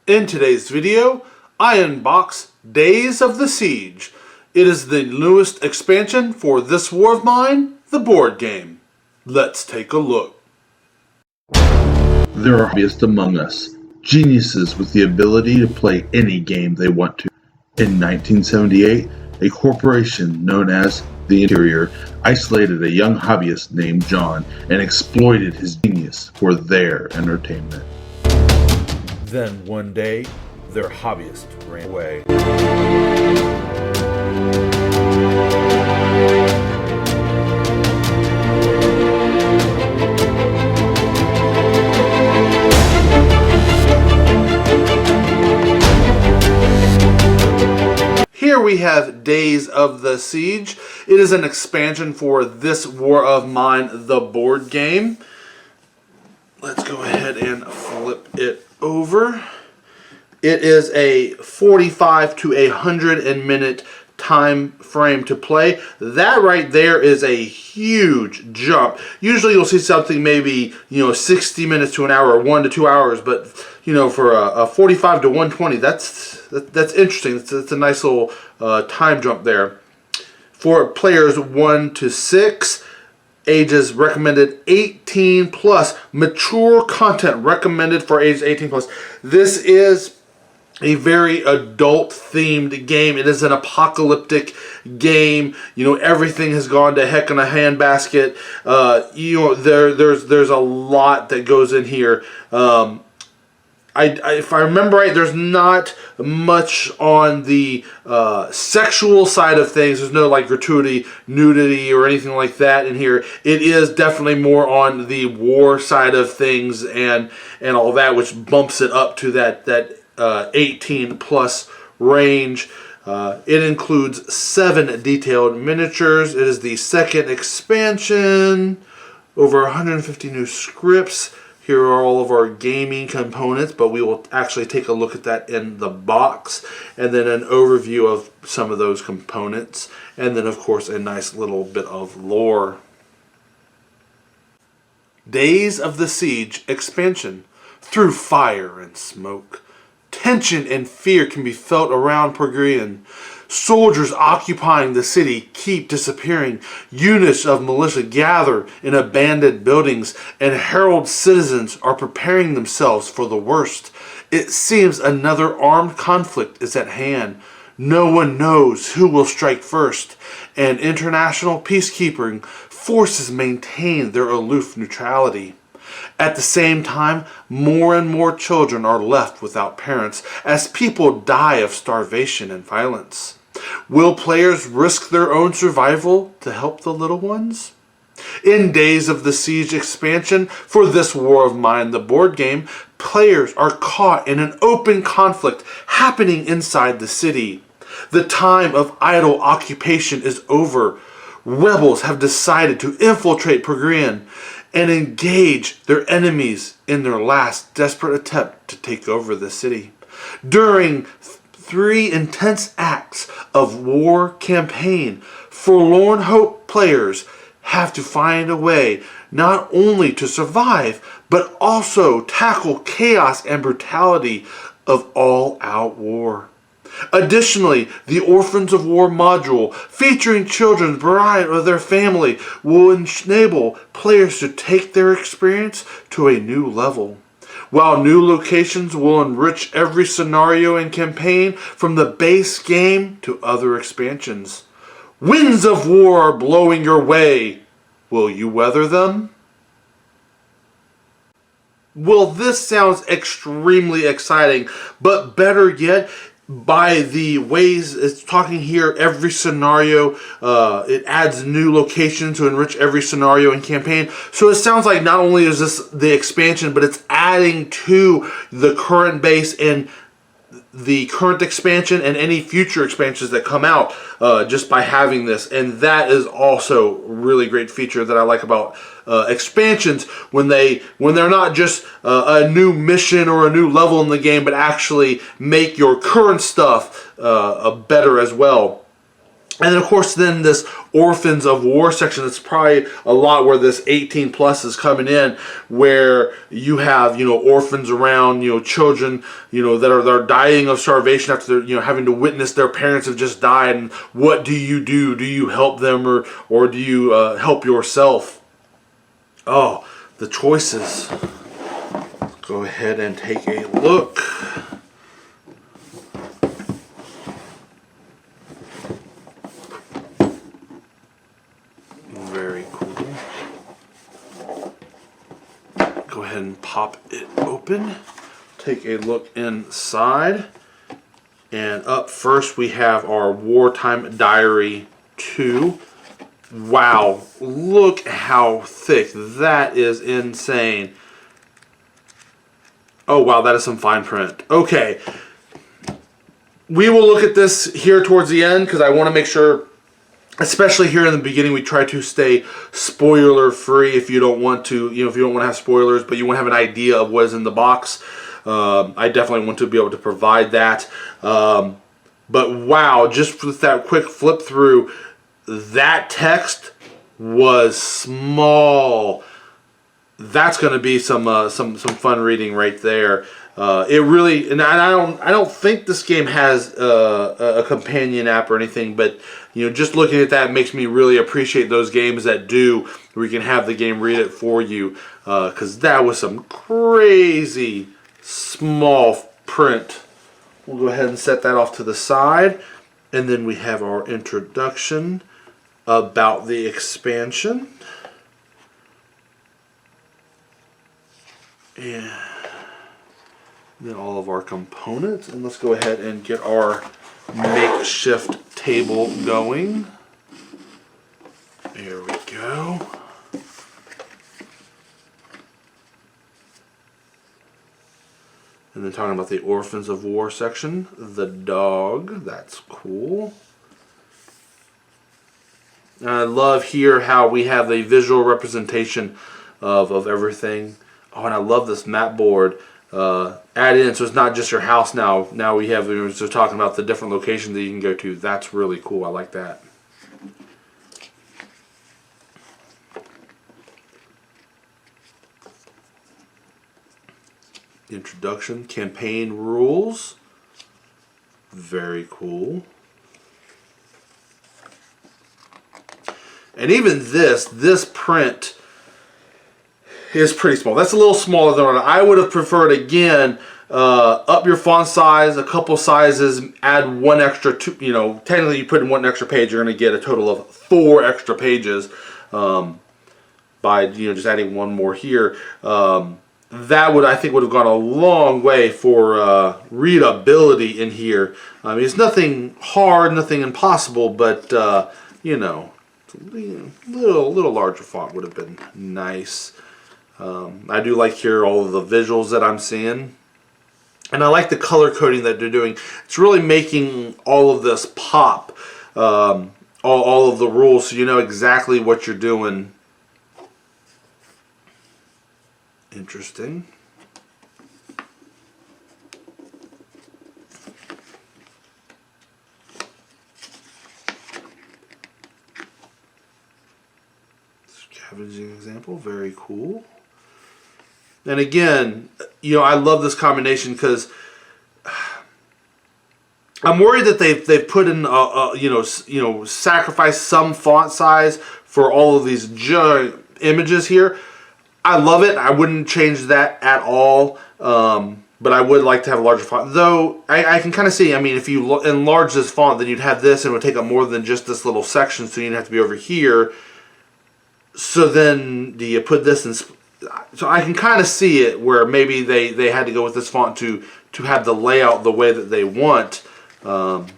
In today's video, I unbox Days of the Siege. It is the newest expansion for This War of Mine, the board game. Let's take a look. There are hobbyists among us, geniuses with the ability to play any game they want to. In 1978, a corporation known as The Interior isolated a young hobbyist named John and exploited his genius for their entertainment. Then one day, their hobbyist ran away. Here we have Days of the Siege. It is an expansion for This War of Mine, the board game. Let's go ahead and flip it over. It is a 45 to 100 minute time frame to play. That right there is a huge jump. Usually you'll see something maybe 60 minutes to an hour or 1 to 2 hours, but for a 45 to 120, that's interesting. It's a nice little time jump there. For players 1 to 6, ages recommended 18 plus, mature content recommended for ages 18 plus. This is a very adult themed game. It is an apocalyptic game. Everything has gone to heck in a handbasket. There's a lot that goes in here. If I remember right, there's not much on the sexual side of things. There's no gratuity, nudity, or anything like that in here. It is definitely more on the war side of things and all that, which bumps it up to that 18 plus range. It includes 7 detailed miniatures. It is the second expansion. Over 150 new scripts. Here are all of our gaming components, but we will actually take a look at that in the box, and then an overview of some of those components, and then of course a nice little bit of lore. Days of the Siege expansion. Through fire and smoke, tension and fear can be felt around Pergrian. Soldiers occupying the city keep disappearing. Units of militia gather in abandoned buildings, and herald citizens are preparing themselves for the worst. It seems another armed conflict is at hand. No one knows who will strike first, and international peacekeeping forces maintain their aloof neutrality. At the same time, more and more children are left without parents as people die of starvation and violence. Will players risk their own survival to help the little ones? In Days of the Siege expansion for This War of Mine, the board game, players are caught in an open conflict happening inside the city. The time of idle occupation is over. Rebels have decided to infiltrate Pergrian and engage their enemies in their last desperate attempt to take over the city. During 3 intense acts of war campaign, forlorn hope players have to find a way not only to survive, but also tackle chaos and brutality of all-out war. Additionally, the Orphans of War module, featuring children bereft of their family, will enable players to take their experience to a new level. While new locations will enrich every scenario and campaign from the base game to other expansions. Winds of war are blowing your way. Will you weather them? Well, this sounds extremely exciting, but better yet, by the ways it's talking here, every scenario, it adds new locations to enrich every scenario and campaign. So it sounds like not only is this the expansion, but it's adding to the current base and the current expansion and any future expansions that come out just by having this. And that is also a really great feature that I like about expansions, when they're not just a new mission or a new level in the game, but actually make your current stuff better as well. And then, of course, then this Orphans of War section, that's probably a lot where this 18 plus is coming in, where you have, orphans around, children, that are dying of starvation after they're, having to witness their parents have just died. And what do you do? Do you help them or do you help yourself? Oh, the choices. Go ahead and take a look. Very cool. Go ahead and pop it open. Take a look inside. And up first we have our Wartime Diary 2. Wow, look how thick. That is insane. Oh wow, that is some fine print. Okay. We will look at this here towards the end because I want to make sure, especially here in the beginning, we try to stay spoiler free if you don't want to, if you don't want to have spoilers, but you want to have an idea of what is in the box. I definitely want to be able to provide that. But wow, just with that quick flip through, that text was small. That's going to be some fun reading right there. It really, and I don't think this game has a companion app or anything, but just looking at that makes me really appreciate those games that do, where you can have the game read it for you, because that was some crazy small print. We'll go ahead and set that off to the side, and then we have our introduction about the expansion. And then all of our components, and let's go ahead and get our makeshift table going. There we go. And then talking about the Orphans of War section, the dog, that's cool. And I love here how we have a visual representation of everything. Oh, and I love this map board added in, so it's not just your house now. Now we have, we're just talking about the different locations that you can go to. That's really cool. I like that. Introduction, campaign rules. Very cool. And even this print is pretty small. That's a little smaller than what I would have preferred. Again, up your font size a couple sizes, add one extra, technically you put in one extra page, you're going to get a total of 4 extra pages by just adding one more here. That would, I think, would have gone a long way for readability in here. I mean, it's nothing hard, nothing impossible, but a little larger font would have been nice. I do like here all of the visuals that I'm seeing, and I like the color coding that they're doing. It's really making all of this pop, all of the rules, so you know exactly what you're doing. Interesting. Scavenging example, very cool. And again, I love this combination because I'm worried that they've put in sacrificed some font size for all of these giant images here. I love it. I wouldn't change that at all. But I would like to have a larger font. Though, I can kind of see, I mean, if you enlarge this font, then you'd have this and it would take up more than just this little section, so you'd have to be over here. So then, do you put this in... So I can kind of see it where maybe they had to go with this font to have the layout the way that they want. Like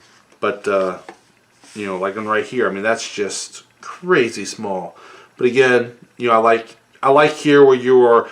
right here, I mean, that's just crazy small. But again, I like here where you are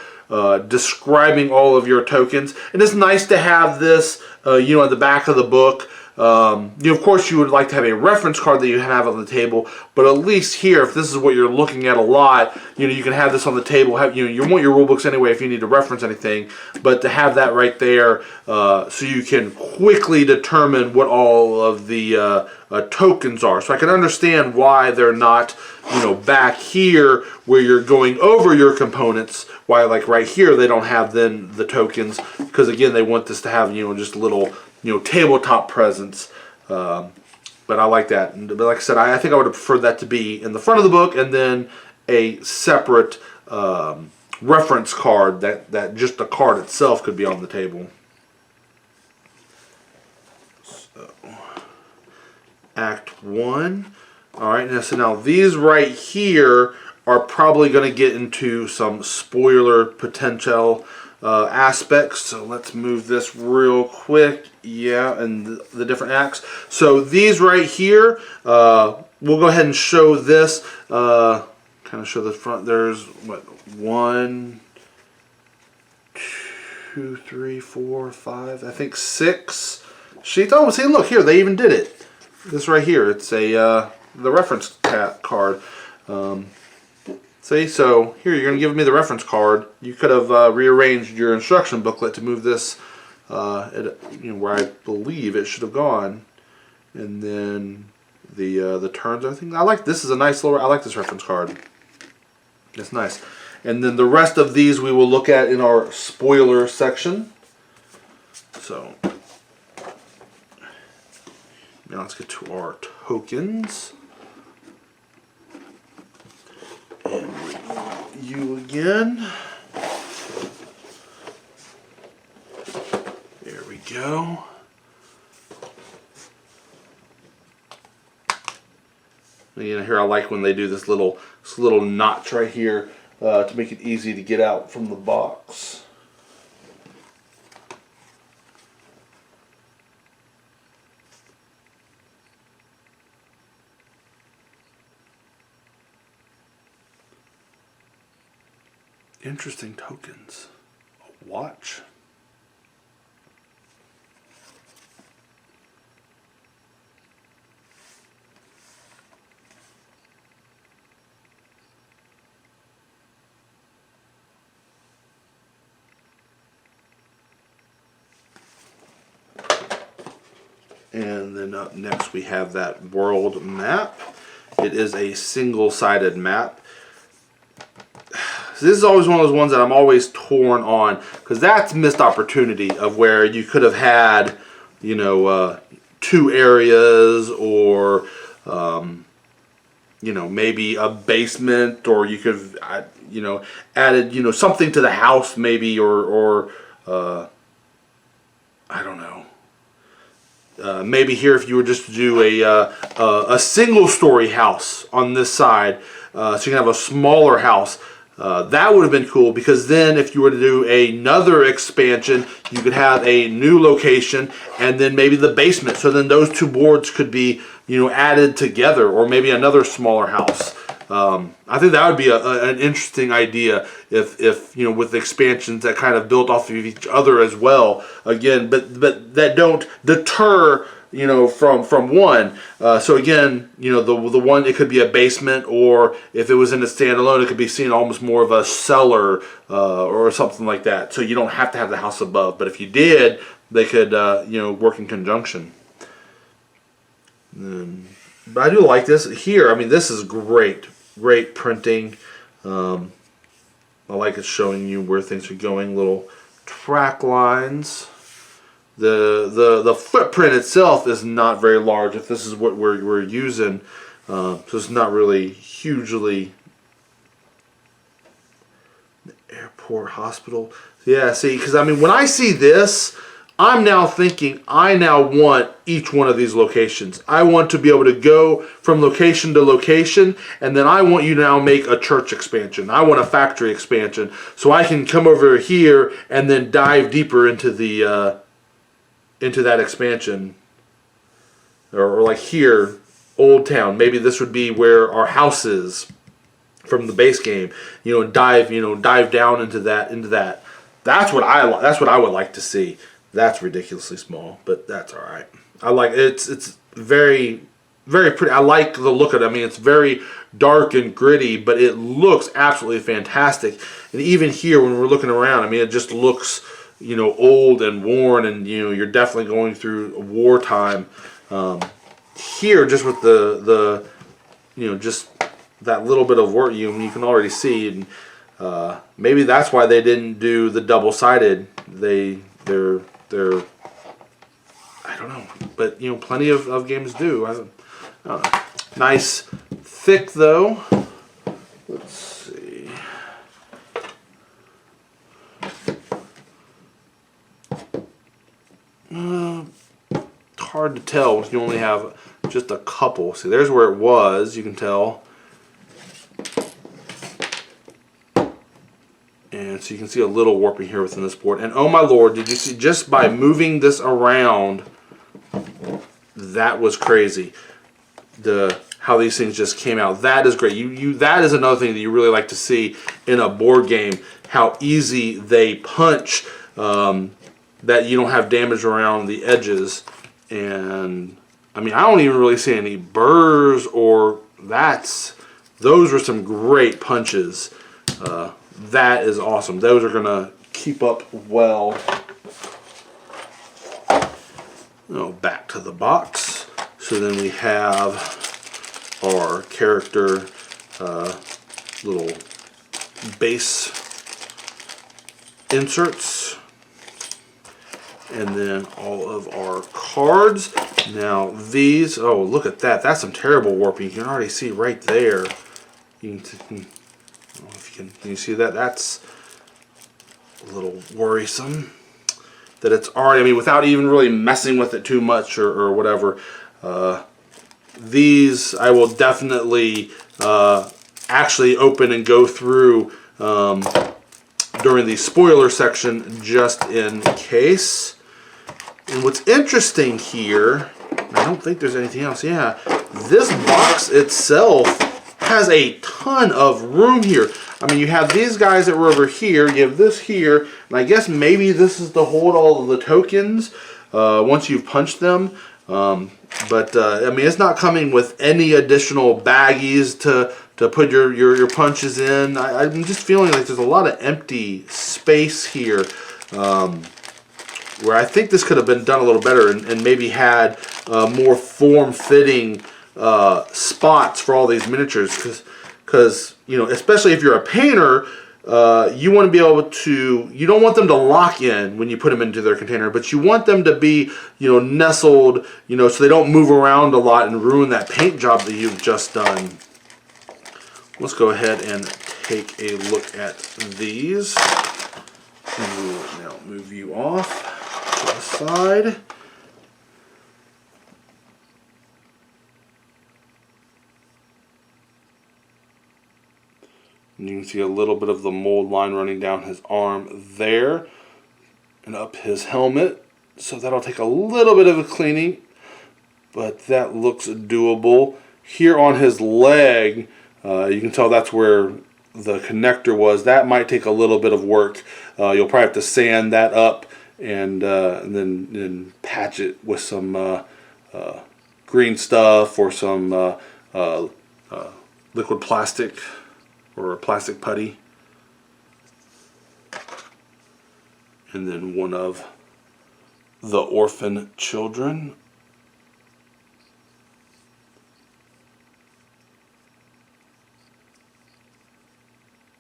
describing all of your tokens, and it's nice to have this, at the back of the book. Of course, you would like to have a reference card that you have on the table, but at least here, if this is what you're looking at a lot, you can have this on the table. You want your rule books anyway if you need to reference anything, but to have that right there, so you can quickly determine what all of the tokens are. So I can understand why they're not, back here where you're going over your components. Why, like right here, they don't have then the tokens, because again, they want this to have, just a little, tabletop presence. But I like that. But like I said, I think I would have preferred that to be in the front of the book, and then a separate reference card that just the card itself could be on the table. So, Act 1. Alright, now these right here are probably going to get into some spoiler potential aspects. So let's move this real quick. Yeah, and the different acts. So these right here, we'll go ahead and show this. Kind of show the front. There's what, 1, 2, 3, 4, 5. I think 6 sheets. Oh, see, look here. They even did it. This right here. It's a the reference card. See, so here you're going to give me the reference card. You could have rearranged your instruction booklet to move this where I believe it should have gone, and then the turns. I think I like this. Is a nice little. I like this reference card. It's nice. And then the rest of these we will look at in our spoiler section. So now let's get to our tokens. And you again. There we go. Here I like when they do this little notch right here to make it easy to get out from the box. Interesting tokens. A watch. And then up next we have that world map. It is a single-sided map. So this is always one of those ones that I'm always torn on, because that's missed opportunity of where you could have had, 2 areas, or maybe a basement, or you could have, added, something to the house maybe, or I don't know. Maybe here if you were just to do a single-story house on this side, so you can have a smaller house. That would have been cool, because then if you were to do another expansion, you could have a new location and then maybe the basement. So then those 2 boards could be, added together, or maybe another smaller house. I think that would be an interesting idea if with expansions that kind of built off of each other as well. Again, but that don't deter from one. So again, the one, it could be a basement, or if it was in a standalone, it could be seen almost more of a cellar or something like that. So you don't have to have the house above, but if you did, they could work in conjunction. But I do like this here. I mean, this is great printing. I like it showing you where things are going. Little track lines. The footprint itself is not very large if this is what we're using, so it's not really hugely. The airport, hospital, yeah. See, because I mean, when I see this, I'm now thinking I now want each one of these locations. I want to be able to go from location to location, and then I want you to now make a church expansion. I want a factory expansion, so I can come over here and then dive deeper into the into that expansion. Or like here, Old Town. Maybe this would be where our house is from the base game. Dive down into that. That's what I would like to see. That's ridiculously small, but that's all right. I like it. It's very, very pretty. I like the look of it. I mean, it's very dark and gritty, but it looks absolutely fantastic. And even here, when we're looking around, I mean, it just looks, old and worn, and you're definitely going through wartime. here, just with the you know, just that little bit of work, you can already see, and maybe that's why they didn't do the double-sided. They're I don't know, but you know, plenty of games do. I don't know. Nice, thick though. Let's see. Hard to tell when you only have just a couple. See, there's where it was. You can tell. And so you can see a little warping here within this board. And oh my lord, did you see, just by moving this around, that was crazy. How these things just came out. That is great. That is another thing that you really like to see in a board game. How easy they punch, that you don't have damage around the edges. And I mean, I don't even really see any burrs or those are some great punches. That is awesome. Those are gonna keep up well. Back to the box. So then we have our character little base inserts, and then all of our cards. Now these, oh look at that, that's some terrible warping. You can already see right there. Can you see that? That's a little worrisome. That it's already, I mean, without even really messing with it too much or whatever. These I will definitely actually open and go through during the spoiler section, just in case. And what's interesting here, I don't think there's anything else. Yeah, this box itself has a ton of room here. I mean, you have these guys that were over here, you have this here, and I guess maybe this is to hold all of the tokens once you've punched them. But I mean, it's not coming with any additional baggies to put your punches in. I'm just feeling like there's a lot of empty space here, where I think this could have been done a little better and maybe had more form-fitting spots for all these miniatures, because you know, especially if you're a painter, you want to be able to, you don't want them to lock in when you put them into their container, but you want them to be, you know, nestled, you know, so they don't move around a lot and ruin that paint job that you've just done. Let's go ahead and take a look at these. Now move you off to the side. And you can see a little bit of the mold line running down his arm there and up his helmet. So that'll take a little bit of a cleaning, but that looks doable. Here on his leg, you can tell that's where the connector was. That might take a little bit of work. You'll probably have to sand that up and then patch it with some green stuff or some liquid plastic or plastic putty. And then one of the orphan children.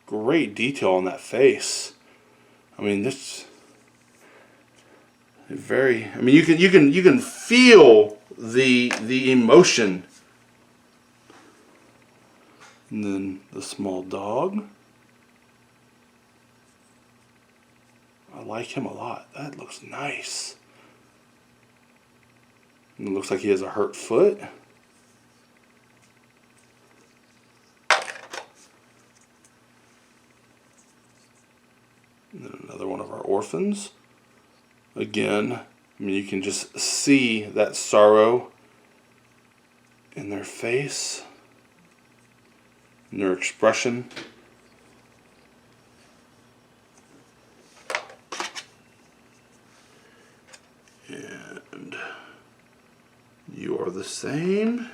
Great detail on that face. I mean, this very. I mean, you can feel the emotion. And then the small dog. I like him a lot. That looks nice. And it looks like he has a hurt foot. And then another one of our orphans. Again, I mean, you can just see that sorrow in their face, in their expression. And you are the same.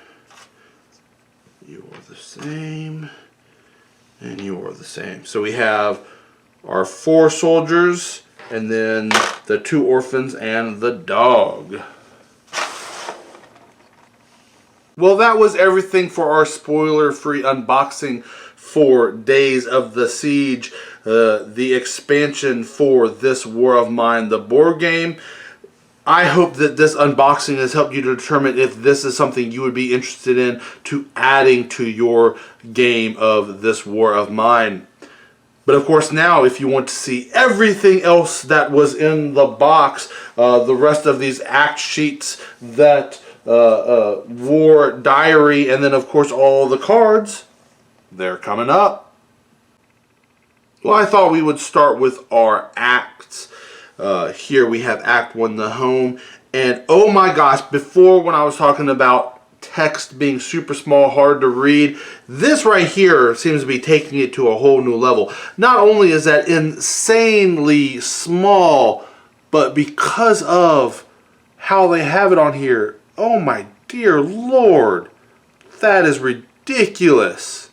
You are the same. And you are the same. So we have our 4 soldiers, and then the 2 orphans and the dog. Well, that was everything for our spoiler-free unboxing for Days of the Siege, the expansion for this War of Mine, the board game. I hope that this unboxing has helped you to determine if this is something you would be interested in to adding to your game of this War of Mine. But of course now, if you want to see everything else that was in the box, the rest of these act sheets, that war diary, and then of course all the cards, they're coming up. Well, I thought we would start with our acts. Here we have Act 1, the home. And oh my gosh, before when I was talking about text being super small, hard to read, this right here seems to be taking it to a whole new level. Not only is that insanely small, but because of how they have it on here, oh my dear Lord, that is ridiculous.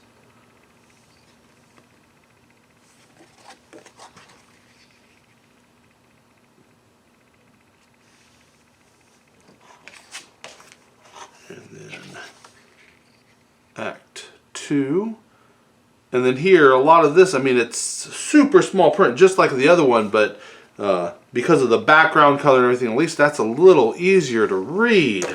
And then Act 2. And then here, a lot of this, I mean, it's super small print, just like the other one, but because of the background color and everything, at least that's a little easier to read.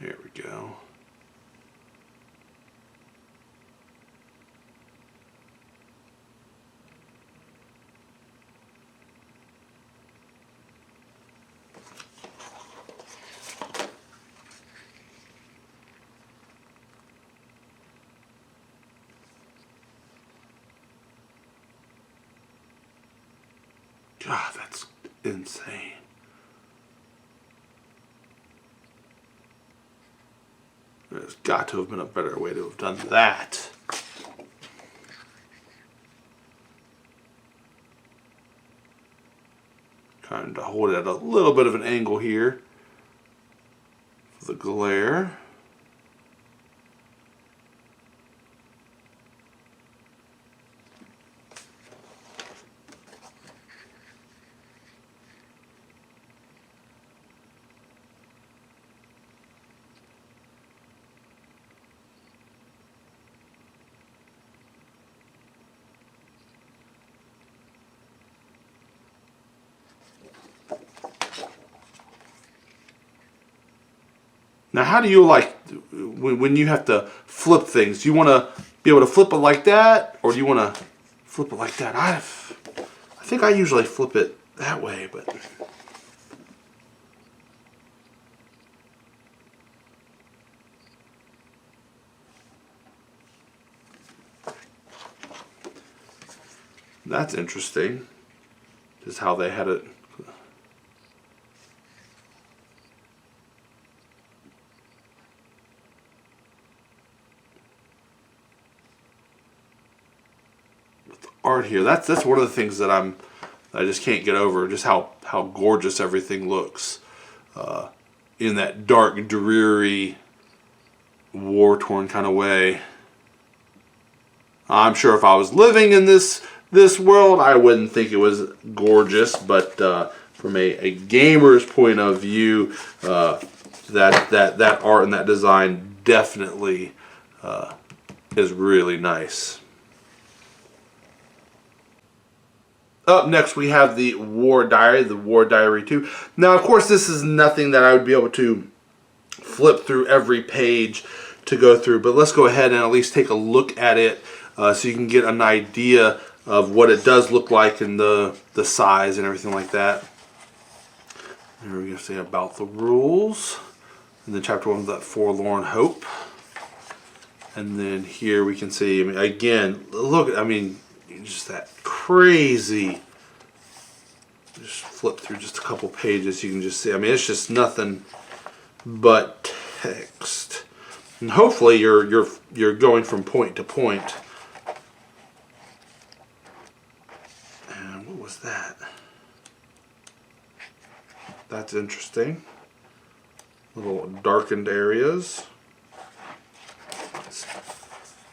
There we go. God, that's insane. There's got to have been a better way to have done that. Trying to hold it at a little bit of an angle here for the glare. Now, how do you like when you have to flip things? Do you want to be able to flip it like that, or do you want to flip it like that? I think I usually flip it that way, but that's interesting. Just how they had it. Art here. That's one of the things that I just can't get over. Just how gorgeous everything looks in that dark, dreary, war-torn kind of way. I'm sure if I was living in this world, I wouldn't think it was gorgeous. But from a gamer's point of view, that art and that design definitely is really nice. Up next we have the War Diary, the War Diary 2. Now, of course, this is nothing that I would be able to flip through every page to go through, but let's go ahead and at least take a look at it so you can get an idea of what it does look like and the size and everything like that. There we're going to say about the rules. And then chapter 1 of that Forlorn Hope. And then here we can see, I mean, again, look, I mean, just that crazy. Just flip through just a couple pages, you can just see, I mean, it's just nothing but text. And hopefully you're going from point to point. And what was that? That's interesting. Little darkened areas.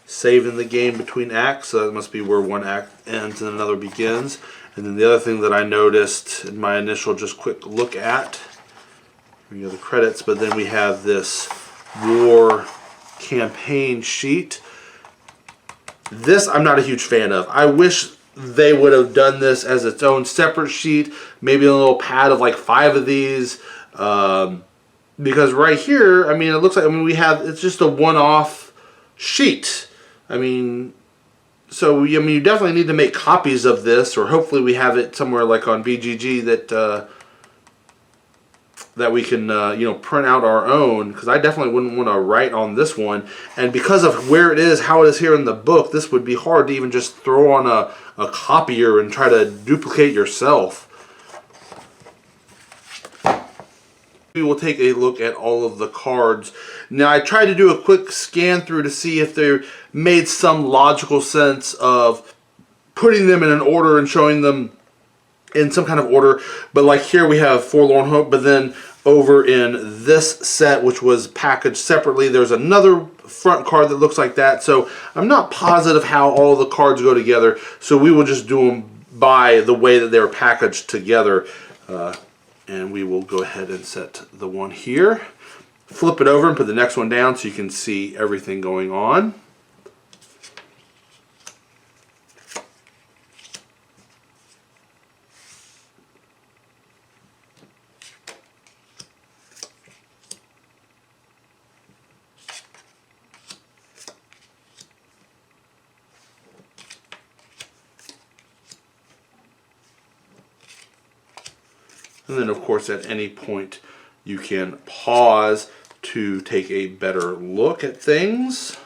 Saving the game between acts, so that must be where one act ends and another begins. And then the other thing that I noticed in my initial just quick look at, the credits, but then we have this war campaign sheet. This I'm not a huge fan of. I wish they would have done this as its own separate sheet, maybe a little pad of like 5 of these, because right here, I mean, it looks like, it's just a one-off sheet. I mean, so you definitely need to make copies of this, or hopefully we have it somewhere like on BGG that we can print out our own, because I definitely wouldn't want to write on this one. And because of where it is, how it is here in the book, this would be hard to even just throw on a copier and try to duplicate yourself. We will take a look at all of the cards. Now, I tried to do a quick scan through to see if they made some logical sense of putting them in an order and showing them in some kind of order. But like here we have Forlorn Hope, but then over in this set, which was packaged separately, there's another front card that looks like that. So I'm not positive how all the cards go together, so we will just do them by the way that they're packaged together. And we will go ahead and set the one here, flip it over and put the next one down so you can see everything going on. And then, of course, at any point you can pause to take a better look at things.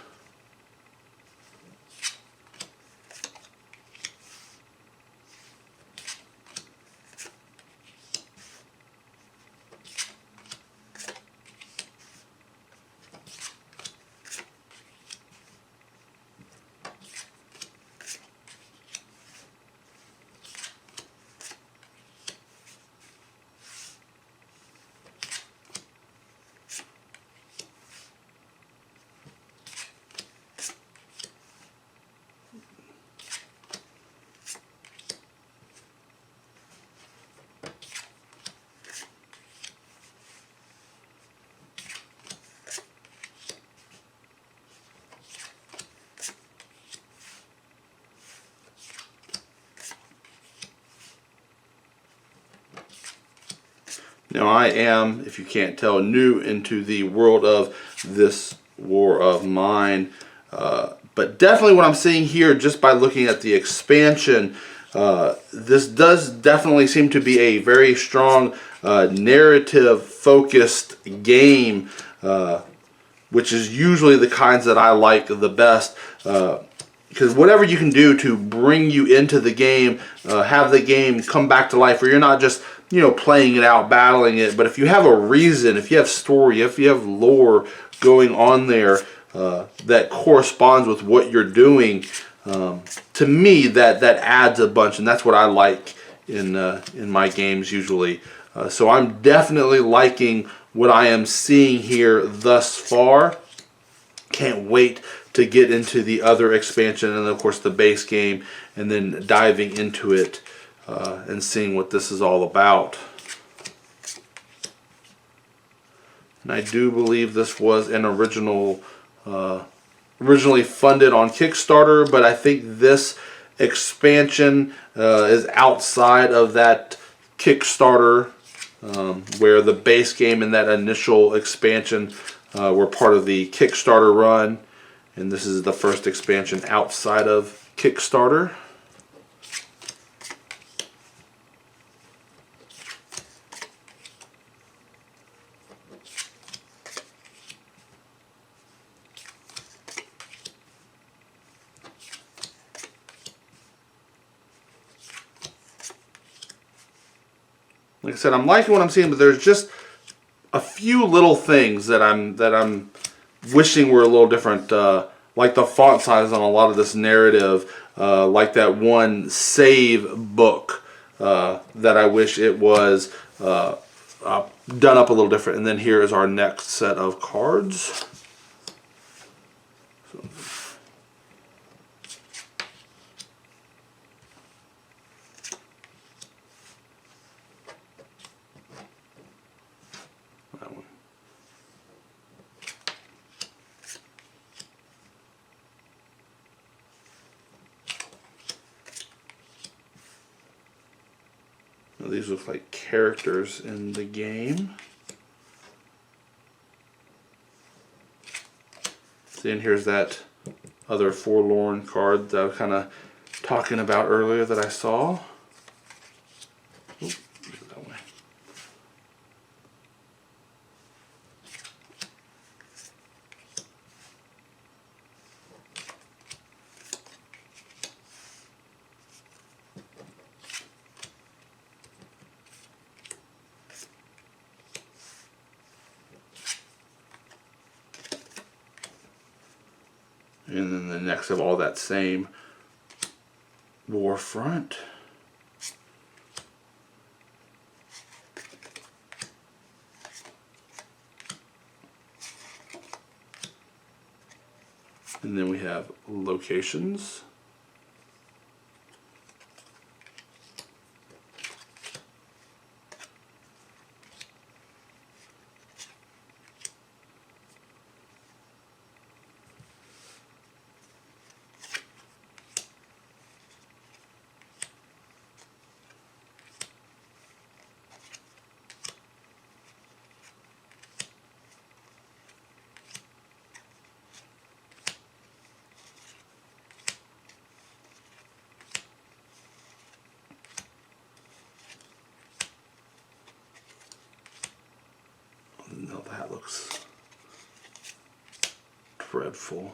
Now I am, if you can't tell, new into the world of This War of Mine, but definitely what I'm seeing here, just by looking at the expansion, this does definitely seem to be a very strong narrative focused game, which is usually the kinds that I like the best. Because whatever you can do to bring you into the game, have the game come back to life, where you're not just playing it out, battling it, but if you have a reason, if you have story, if you have lore going on there that corresponds with what you're doing, to me that adds a bunch, and that's what I like in my games usually. So I'm definitely liking what I am seeing here thus far. Can't wait to get into the other expansion and of course the base game, and then diving into it and seeing what this is all about. And I do believe this was an originally funded on Kickstarter, but I think this expansion is outside of that Kickstarter, where the base game and that initial expansion were part of the Kickstarter run, and this is the first expansion outside of Kickstarter. Like I said, I'm liking what I'm seeing, but there's just a few little things that I'm wishing were a little different. Like the font size on a lot of this narrative, like that one save book that I wish it was done up a little different. And then here is our next set of cards. So, that one. Now these look like characters in the game. Then here's that other forlorn card that I was kind of talking about earlier that I saw. Oop, that way. And then the next of all that same war front. And then we have locations. No, that looks dreadful.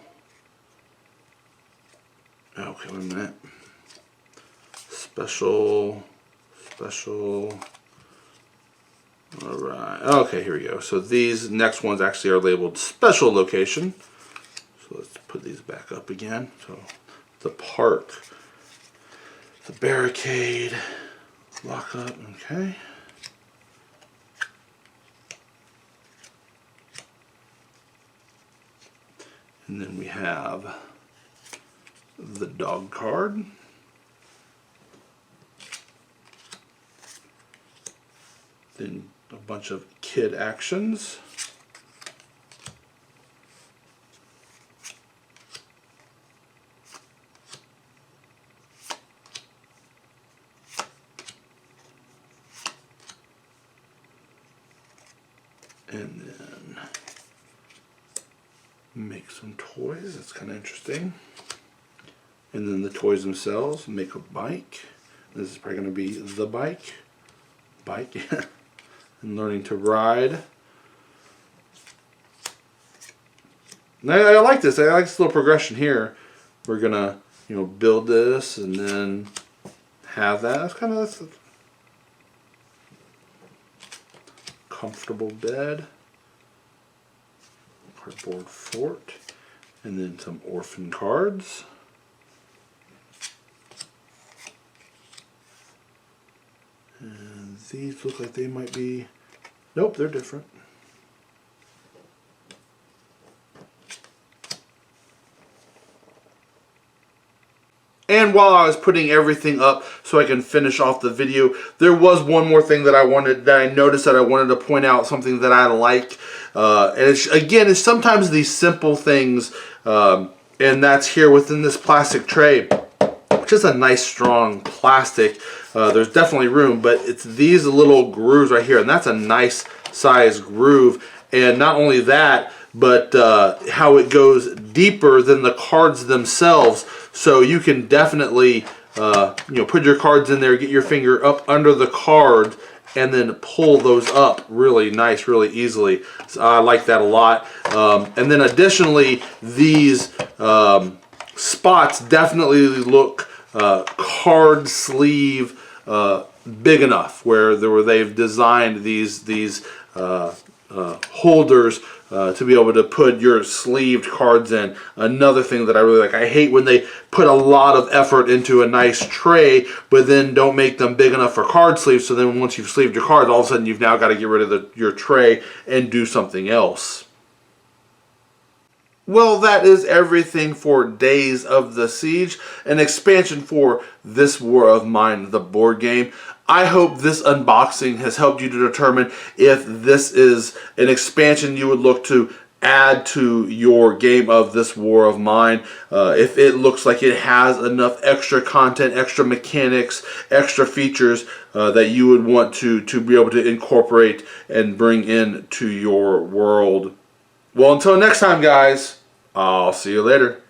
Okay, wait a minute. Special. Alright, okay, here we go. So these next ones actually are labeled special location. So let's put these back up again. So the park, the barricade, lock up, okay. And then we have the dog card. Then a bunch of kid actions. And then make some toys. That's kind of interesting. And then the toys themselves, make a bike. This is probably going to be the bike. And learning to ride. And I like this. I like this little progression here. We're gonna, build this and then have that. That's kind of a comfortable bed. Cardboard fort, and then some orphan cards. And these look like they might be, nope, they're different. And while I was putting everything up so I can finish off the video, there was one more thing that I noticed that I wanted to point out, something that I like. And it's sometimes these simple things, and that's here within this plastic tray, which is a nice strong plastic. There's definitely room, but it's these little grooves right here, and that's a nice size groove. And not only that, but how it goes deeper than the cards themselves. So you can definitely put your cards in there, get your finger up under the card, and then pull those up really nice, really easily. So I like that a lot. And then additionally, these spots definitely look card sleeve big enough, where they've designed these holders to be able to put your sleeved cards in. Another thing that I really like. I hate when they put a lot of effort into a nice tray, but then don't make them big enough for card sleeves. So then once you've sleeved your cards, all of a sudden you've now got to get rid of your tray and do something else. Well, that is everything for Days of the Siege, an expansion for This War of Mine, the board game. I hope this unboxing has helped you to determine if this is an expansion you would look to add to your game of This War of Mine. If it looks like it has enough extra content, extra mechanics, extra features that you would want to be able to incorporate and bring in to your world. Well, until next time, guys, I'll see you later.